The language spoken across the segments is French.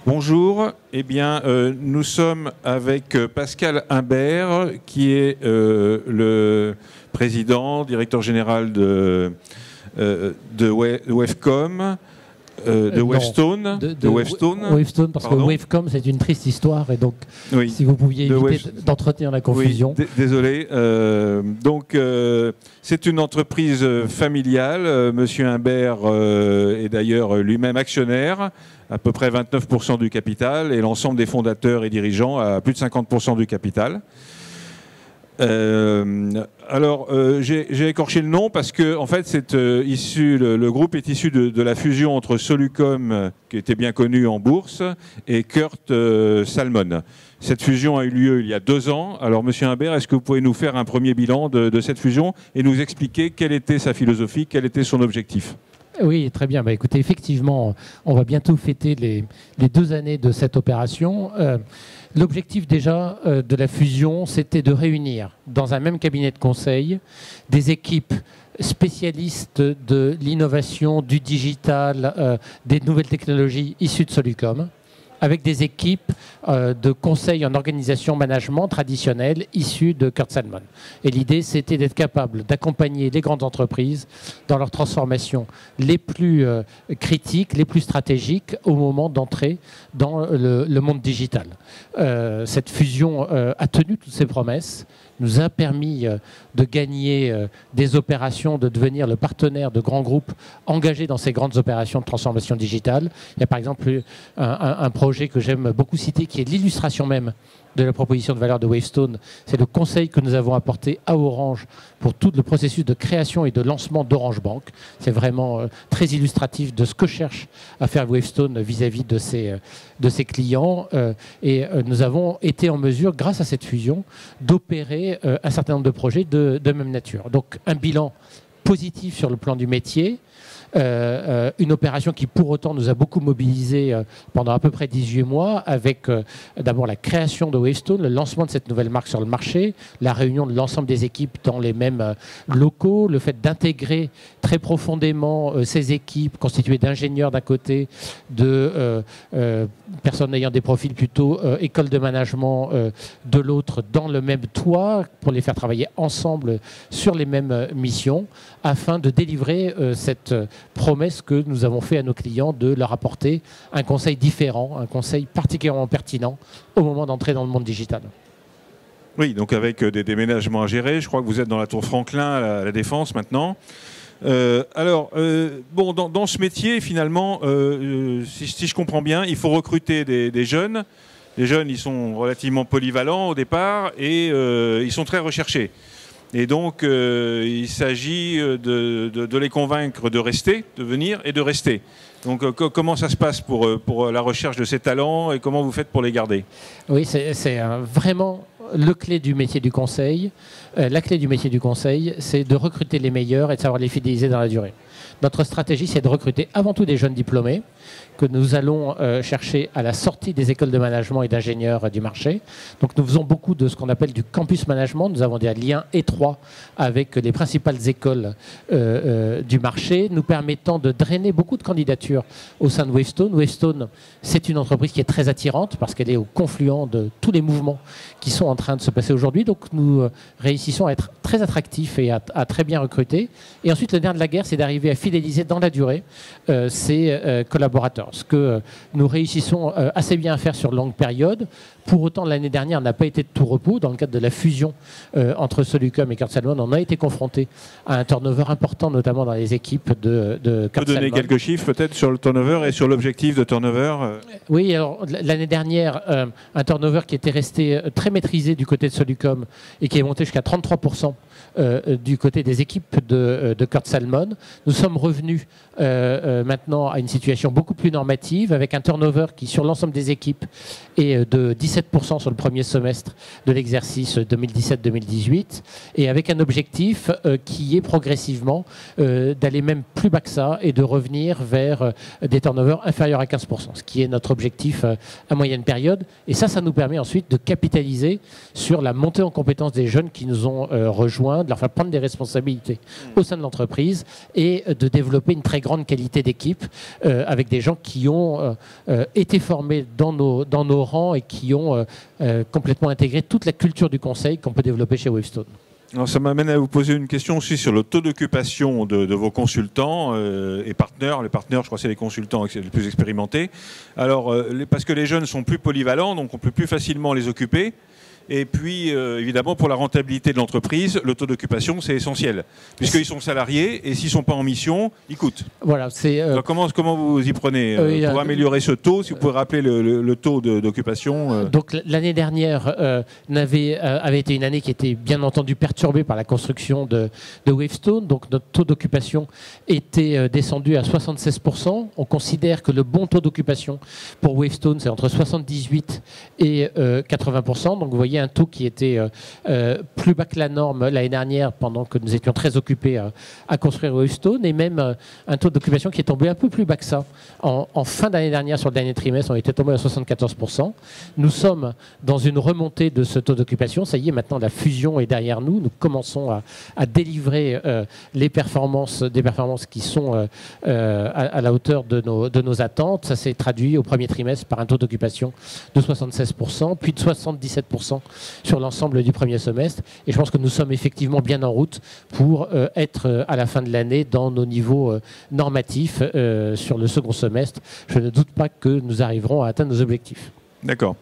Bonjour, eh bien, nous sommes avec Pascal Imbert, qui est le président, directeur général de Wavecom, de Wavestone. De Wavestone, parce que Wavecom, c'est une triste histoire, et donc, oui, si vous pouviez éviter d'entretenir la confusion. Oui, désolé. Donc, c'est une entreprise familiale. Monsieur Imbert est d'ailleurs lui-même actionnaire, à peu près 29% du capital, et l'ensemble des fondateurs et dirigeants à plus de 50% du capital. Alors, j'ai écorché le nom parce que, en fait, c'est le groupe est issu de la fusion entre Solucom, qui était bien connu en bourse, et Kurt Salmon. Cette fusion a eu lieu il y a 2 ans. Alors, Monsieur Imbert, est-ce que vous pouvez nous faire un premier bilan de cette fusion et nous expliquer quelle était sa philosophie, quel était son objectif? Oui, très bien. Bah, écoutez, effectivement, on va bientôt fêter les 2 années de cette opération. L'objectif déjà de la fusion, c'était de réunir dans un même cabinet de conseil des équipes spécialistes de l'innovation, du digital, des nouvelles technologies issues de Solucom, avec des équipes de conseil en organisation management traditionnelles issues de Kurt Salmon. Et l'idée, c'était d'être capable d'accompagner les grandes entreprises dans leurs transformations les plus critiques, les plus stratégiques au moment d'entrer dans le monde digital. Cette fusion a tenu toutes ses promesses, nous a permis de gagner des opérations, de devenir le partenaire de grands groupes engagés dans ces grandes opérations de transformation digitale. Il y a par exemple un projet que j'aime beaucoup citer, qui est l'illustration même de la proposition de valeur de Wavestone. C'est le conseil que nous avons apporté à Orange pour tout le processus de création et de lancement d'Orange Bank. C'est vraiment très illustratif de ce que cherche à faire Wavestone vis-à-vis de ses clients. Et nous avons été en mesure, grâce à cette fusion, d'opérer un certain nombre de projets de même nature. Donc un bilan positif sur le plan du métier, une opération qui pour autant nous a beaucoup mobilisés pendant à peu près 18 mois, avec d'abord la création de Wavestone, le lancement de cette nouvelle marque sur le marché, la réunion de l'ensemble des équipes dans les mêmes locaux, le fait d'intégrer très profondément ces équipes constituées d'ingénieurs d'un côté, de personnes ayant des profils plutôt école de management de l'autre, dans le même toit, pour les faire travailler ensemble sur les mêmes missions, afin de délivrer cette promesse que nous avons fait à nos clients de leur apporter un conseil différent, un conseil particulièrement pertinent au moment d'entrer dans le monde digital. Oui, donc avec des déménagements à gérer. Je crois que vous êtes dans la Tour Franklin, à la Défense maintenant. Bon, dans ce métier, finalement, si je comprends bien, il faut recruter des jeunes. Les jeunes, ils sont relativement polyvalents au départ et ils sont très recherchés. Et donc, il s'agit de les convaincre de rester, de venir et de rester. Donc, comment ça se passe pour la recherche de ces talents et comment vous faites pour les garder? Oui, c'est vraiment le clé du métier du conseil. La clé du métier du conseil, c'est de recruter les meilleurs et de savoir les fidéliser dans la durée. Notre stratégie, c'est de recruter avant tout des jeunes diplômés que nous allons chercher à la sortie des écoles de management et d'ingénieurs du marché. Donc nous faisons beaucoup de ce qu'on appelle du campus management. Nous avons des liens étroits avec les principales écoles du marché, nous permettant de drainer beaucoup de candidatures au sein de Wavestone. Wavestone, c'est une entreprise qui est très attirante parce qu'elle est au confluent de tous les mouvements qui sont en train de se passer aujourd'hui. Donc nous réussissons à être très attractifs et à très bien recruter. Et ensuite, le nerf de la guerre, c'est d'arriver à fidéliser dans la durée ces collaborateurs. Ce que nous réussissons assez bien à faire sur longue période. Pour autant, l'année dernière n'a pas été de tout repos. Dans le cadre de la fusion entre Solucom et Kurt Salmon, on a été confronté à un turnover important, notamment dans les équipes de Kurt Salmon. Vous pouvez donner quelques chiffres peut-être sur le turnover et sur l'objectif de turnover? Oui, alors l'année dernière, un turnover qui était resté très maîtrisé du côté de Solucom et qui est monté jusqu'à 33% du côté des équipes de Kurt Salmon. Nous sommes revenus maintenant à une situation beaucoup plus normative, avec un turnover qui, sur l'ensemble des équipes, est de 17%. 17% sur le premier semestre de l'exercice 2017-2018, et avec un objectif qui est progressivement d'aller même plus bas que ça et de revenir vers des turnovers inférieurs à 15%, ce qui est notre objectif à moyenne période. Et ça nous permet ensuite de capitaliser sur la montée en compétences des jeunes qui nous ont rejoints, de leur faire prendre des responsabilités au sein de l'entreprise et de développer une très grande qualité d'équipe avec des gens qui ont été formés dans nos rangs et qui ont complètement intégré toute la culture du conseil qu'on peut développer chez Wavestone. Alors, ça m'amène à vous poser une question aussi sur le taux d'occupation de vos consultants et partenaires. Les partenaires, je crois que c'est les consultants les plus expérimentés. Alors, parce que les jeunes sont plus polyvalents, donc on peut plus facilement les occuper. Et puis, évidemment, pour la rentabilité de l'entreprise, le taux d'occupation, c'est essentiel. Puisqu'ils sont salariés et s'ils ne sont pas en mission, ils coûtent. Voilà, alors, comment vous y prenez pour améliorer ce taux? Si vous pouvez rappeler le taux d'occupation. Donc, l'année dernière avait été une année qui était bien entendu perturbée par la construction de Wavestone. Donc, notre taux d'occupation était descendu à 76%. On considère que le bon taux d'occupation pour Wavestone, c'est entre 78 et 80%. Donc, vous voyez un taux qui était plus bas que la norme l'année dernière pendant que nous étions très occupés à construire Wavestone, et même un taux d'occupation qui est tombé un peu plus bas que ça. En fin d'année dernière, sur le dernier trimestre, on était tombé à 74%. Nous sommes dans une remontée de ce taux d'occupation. Ça y est, maintenant la fusion est derrière nous. Nous commençons à délivrer des performances qui sont à la hauteur de nos attentes. Ça s'est traduit au premier trimestre par un taux d'occupation de 76%, puis de 77% sur l'ensemble du premier semestre. Et je pense que nous sommes effectivement bien en route pour être à la fin de l'année dans nos niveaux normatifs sur le second semestre. Je ne doute pas que nous arriverons à atteindre nos objectifs. D'accord.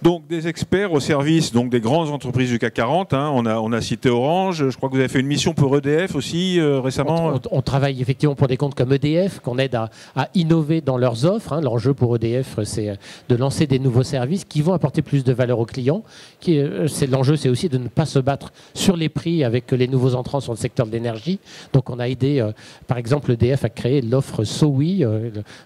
Donc des experts au service donc, des grandes entreprises du CAC 40. Hein. On a cité Orange. Je crois que vous avez fait une mission pour EDF aussi récemment. On travaille effectivement pour des comptes comme EDF, qu'on aide à innover dans leurs offres. Hein. L'enjeu pour EDF, c'est de lancer des nouveaux services qui vont apporter plus de valeur aux clients. L'enjeu, c'est aussi de ne pas se battre sur les prix avec les nouveaux entrants sur le secteur de l'énergie. Donc on a aidé, par exemple, EDF à créer l'offre SOWI,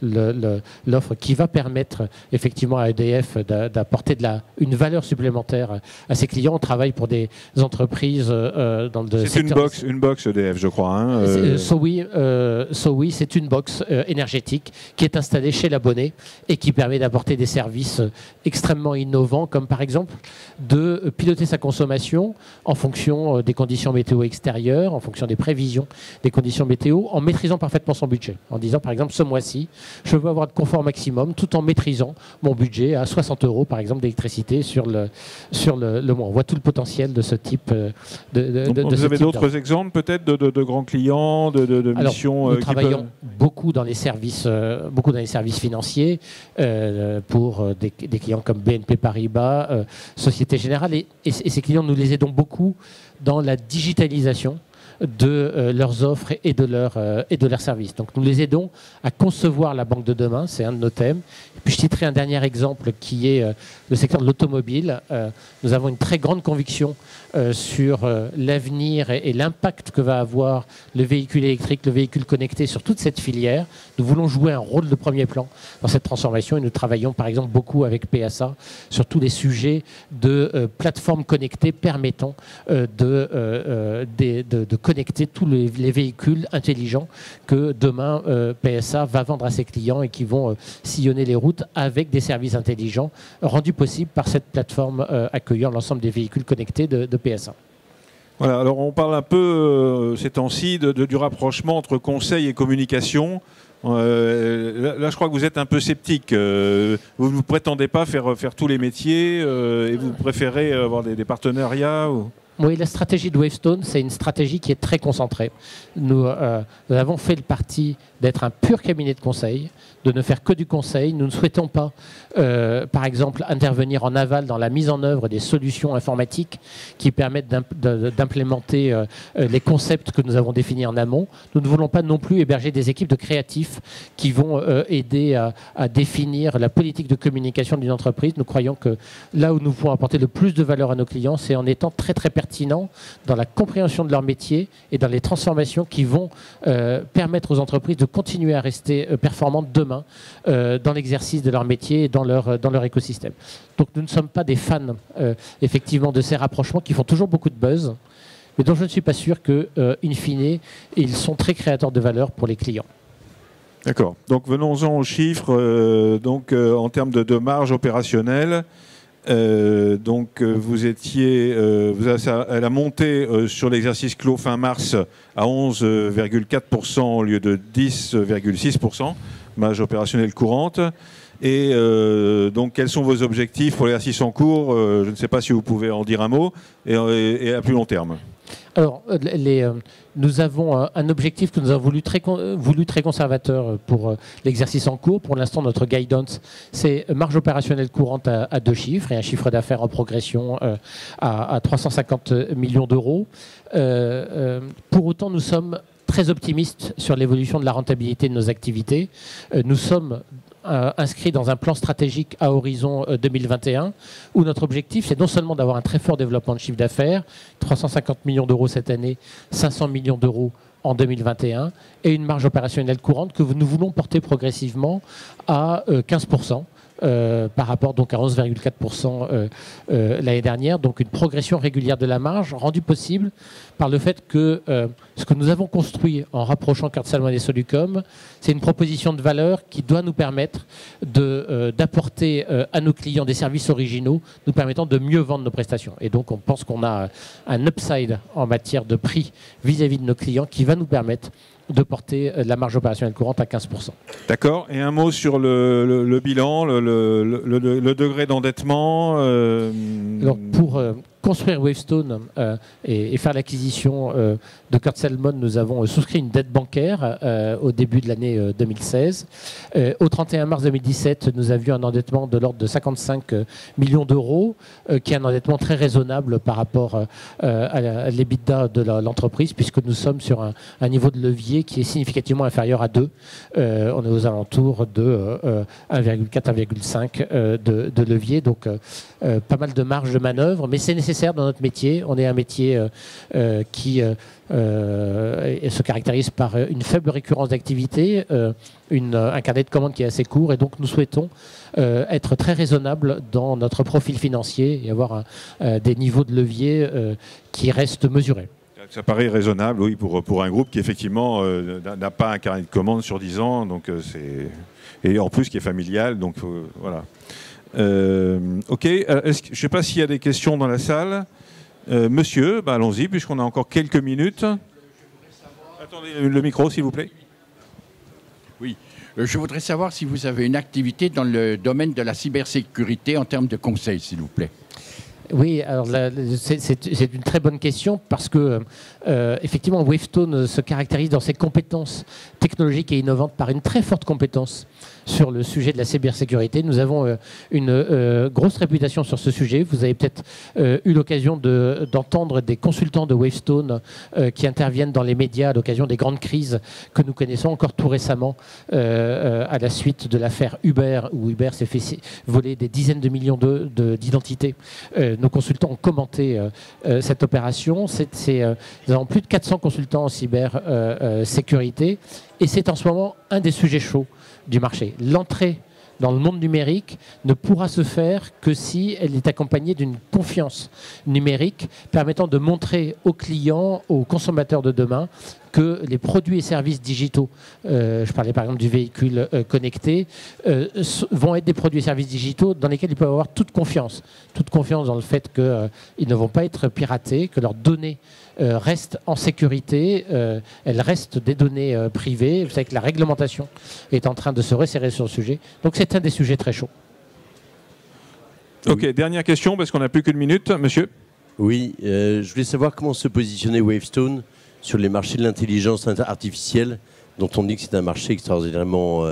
l'offre qui va permettre effectivement à EDF d'apporter une valeur supplémentaire à ses clients. On travaille pour des entreprises dans le secteur... C'est une box EDF, je crois. Hein, SOWI, c'est une box énergétique qui est installée chez l'abonné et qui permet d'apporter des services extrêmement innovants, comme par exemple de piloter sa consommation en fonction des conditions météo extérieures, en fonction des prévisions des conditions météo, en maîtrisant parfaitement son budget. En disant, par exemple, ce mois-ci, je veux avoir de confort maximum tout en maîtrisant mon budget à 60 € par exemple d'électricité sur le mois. On voit tout le potentiel de ce type vous avez d'autres exemples peut-être de grands clients, de missions. Nous travaillons beaucoup dans les services financiers pour des clients comme BNP Paribas, Société Générale, et ces clients, nous les aidons beaucoup dans la digitalisation de leurs offres et de leurs services. Donc nous les aidons à concevoir la banque de demain, c'est un de nos thèmes. Et puis je citerai un dernier exemple qui est le secteur de l'automobile. Nous avons une très grande conviction sur l'avenir et l'impact que va avoir le véhicule électrique, le véhicule connecté sur toute cette filière. Nous voulons jouer un rôle de premier plan dans cette transformation et nous travaillons par exemple beaucoup avec PSA sur tous les sujets de plateformes connectées permettant de connecter tous les véhicules intelligents que demain PSA va vendre à ses clients et qui vont sillonner les routes avec des services intelligents rendus possibles par cette plateforme accueillant l'ensemble des véhicules connectés de PSA. Voilà, alors on parle un peu ces temps-ci du rapprochement entre conseil et communication. Là, je crois que vous êtes un peu sceptique. Vous ne prétendez pas faire tous les métiers et vous préférez avoir des partenariats Oui, la stratégie de Wavestone, c'est une stratégie qui est très concentrée. Nous avons fait le parti d'être un pur cabinet de conseil, de ne faire que du conseil. Nous ne souhaitons pas, par exemple, intervenir en aval dans la mise en œuvre des solutions informatiques qui permettent d'implémenter les concepts que nous avons définis en amont. Nous ne voulons pas non plus héberger des équipes de créatifs qui vont aider à définir la politique de communication d'une entreprise. Nous croyons que là où nous pouvons apporter le plus de valeur à nos clients, c'est en étant très très pertinents pertinents dans la compréhension de leur métier et dans les transformations qui vont permettre aux entreprises de continuer à rester performantes demain dans l'exercice de leur métier et dans leur écosystème. Donc nous ne sommes pas des fans effectivement de ces rapprochements qui font toujours beaucoup de buzz, mais dont je ne suis pas sûr que, in fine, ils sont très créateurs de valeur pour les clients. D'accord. Donc venons-en aux chiffres. En termes de marge opérationnelle, vous étiez, elle a monté sur l'exercice clos fin mars à 11,4% au lieu de 10,6%, marge opérationnelle courante. Et donc, quels sont vos objectifs pour l'exercice en cours? Je ne sais pas si vous pouvez en dire un mot, et à plus long terme. Alors, nous avons un objectif que nous avons voulu très conservateur pour l'exercice en cours. Pour l'instant, notre guidance, c'est marge opérationnelle courante à 2 chiffres et un chiffre d'affaires en progression à 350 millions d'euros. Pour autant, nous sommes très optimistes sur l'évolution de la rentabilité de nos activités. Nous sommes inscrit dans un plan stratégique à horizon 2021, où notre objectif, c'est non seulement d'avoir un très fort développement de chiffre d'affaires, 350 millions d'euros cette année, 500 millions d'euros en 2021, et une marge opérationnelle courante que nous voulons porter progressivement à 15%. Par rapport donc à 11,4% l'année dernière, donc une progression régulière de la marge rendue possible par le fait que ce que nous avons construit en rapprochant Kurt Salmon et Solucom, c'est une proposition de valeur qui doit nous permettre d'apporter à nos clients des services originaux, nous permettant de mieux vendre nos prestations. Et donc on pense qu'on a un upside en matière de prix vis-à-vis de nos clients qui va nous permettre de porter la marge opérationnelle courante à 15%. D'accord. Et un mot sur le bilan, le degré d'endettement. Alors pour construire Wavestone et faire l'acquisition de Kurt Salmon, nous avons souscrit une dette bancaire au début de l'année 2016. Au 31 mars 2017, nous avions un endettement de l'ordre de 55 millions d'euros, qui est un endettement très raisonnable par rapport à l'EBITDA de l'entreprise, puisque nous sommes sur un niveau de levier qui est significativement inférieur à 2. On est aux alentours de 1,4-1,5 de levier, donc pas mal de marge de manœuvre, mais c'est nécessaire dans notre métier. On est un métier qui se caractérise par une faible récurrence d'activité, un carnet de commandes qui est assez court, et donc nous souhaitons être très raisonnable dans notre profil financier et avoir des niveaux de levier qui restent mesurés. Ça paraît raisonnable, oui, pour un groupe qui effectivement n'a pas un carnet de commandes sur 10 ans, donc et en plus qui est familial, donc voilà. Ok, je ne sais pas s'il y a des questions dans la salle. Monsieur, allons-y, puisqu'on a encore quelques minutes. Attendez, le micro, s'il vous plaît. Oui, je voudrais savoir si vous avez une activité dans le domaine de la cybersécurité en termes de conseil, s'il vous plaît. Oui, alors c'est une très bonne question parce que effectivement Wavestone se caractérise dans ses compétences technologiques et innovantes par une très forte compétence sur le sujet de la cybersécurité. Nous avons une grosse réputation sur ce sujet. Vous avez peut-être eu l'occasion d'entendre des consultants de Wavestone qui interviennent dans les médias à l'occasion des grandes crises que nous connaissons encore tout récemment à la suite de l'affaire Uber, où Uber s'est fait voler des dizaines de millions d'identités. Nos consultants ont commenté cette opération. Nous avons plus de 400 consultants en cybersécurité et c'est en ce moment un des sujets chauds du marché. L'entrée dans le monde numérique ne pourra se faire que si elle est accompagnée d'une confiance numérique permettant de montrer aux clients, aux consommateurs de demain, que les produits et services digitaux, je parlais par exemple du véhicule connecté, vont être des produits et services digitaux dans lesquels ils peuvent avoir toute confiance dans le fait qu'ils ne vont pas être piratés, que leurs données restent en sécurité, elles restent des données privées. Vous savez que la réglementation est en train de se resserrer sur le sujet. Donc c'est un des sujets très chauds. Ok, dernière question, parce qu'on n'a plus qu'une minute. Monsieur ? Oui, je voulais savoir comment se positionnait Wavestone sur les marchés de l'intelligence artificielle, dont on dit que c'est un marché extraordinairement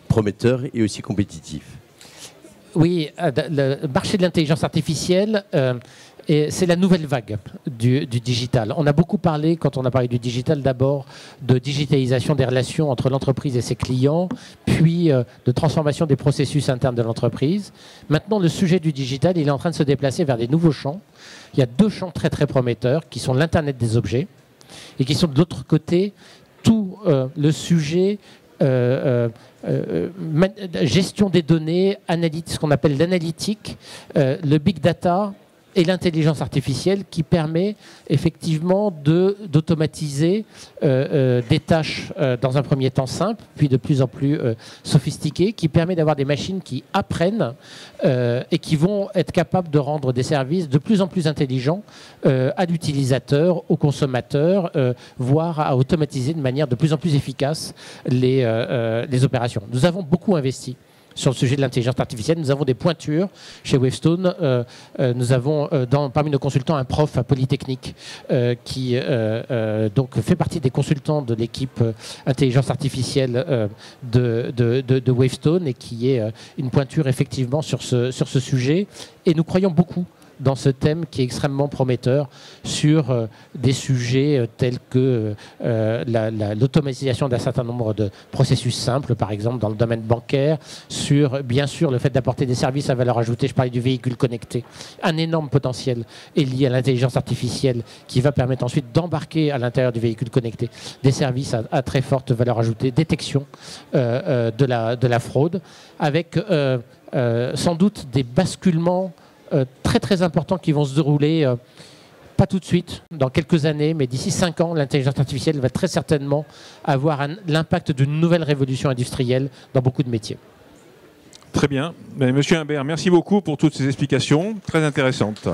prometteur et aussi compétitif. Oui, le marché de l'intelligence artificielle, c'est la nouvelle vague du digital. On a beaucoup parlé, quand on a parlé du digital, d'abord de digitalisation des relations entre l'entreprise et ses clients, puis de transformation des processus internes de l'entreprise. Maintenant, le sujet du digital, il est en train de se déplacer vers des nouveaux champs. Il y a 2 champs très très prometteurs qui sont l'Internet des objets et qui sont de l'autre côté tout le sujet gestion des données, ce qu'on appelle l'analytique, le big data et l'intelligence artificielle qui permet effectivement d'automatiser des tâches dans un premier temps simples, puis de plus en plus sophistiquées, qui permet d'avoir des machines qui apprennent et qui vont être capables de rendre des services de plus en plus intelligents à l'utilisateur, au consommateur, voire à automatiser de manière de plus en plus efficace les opérations. Nous avons beaucoup investi sur le sujet de l'intelligence artificielle. Nous avons des pointures chez Wavestone. Nous avons parmi nos consultants un prof à Polytechnique qui donc fait partie des consultants de l'équipe intelligence artificielle de Wavestone et qui est une pointure effectivement sur ce sujet. Et nous croyons beaucoup dans ce thème qui est extrêmement prometteur sur des sujets tels que l'automatisation d'un certain nombre de processus simples, par exemple dans le domaine bancaire, sur bien sûr le fait d'apporter des services à valeur ajoutée. Je parlais du véhicule connecté. Un énorme potentiel est lié à l'intelligence artificielle qui va permettre ensuite d'embarquer à l'intérieur du véhicule connecté des services à très forte valeur ajoutée, détection de la fraude, avec sans doute des basculements très très importants qui vont se dérouler pas tout de suite, dans quelques années, mais d'ici 5 ans, l'intelligence artificielle va très certainement avoir l'impact d'une nouvelle révolution industrielle dans beaucoup de métiers. Très bien. Monsieur Imbert, merci beaucoup pour toutes ces explications très intéressantes.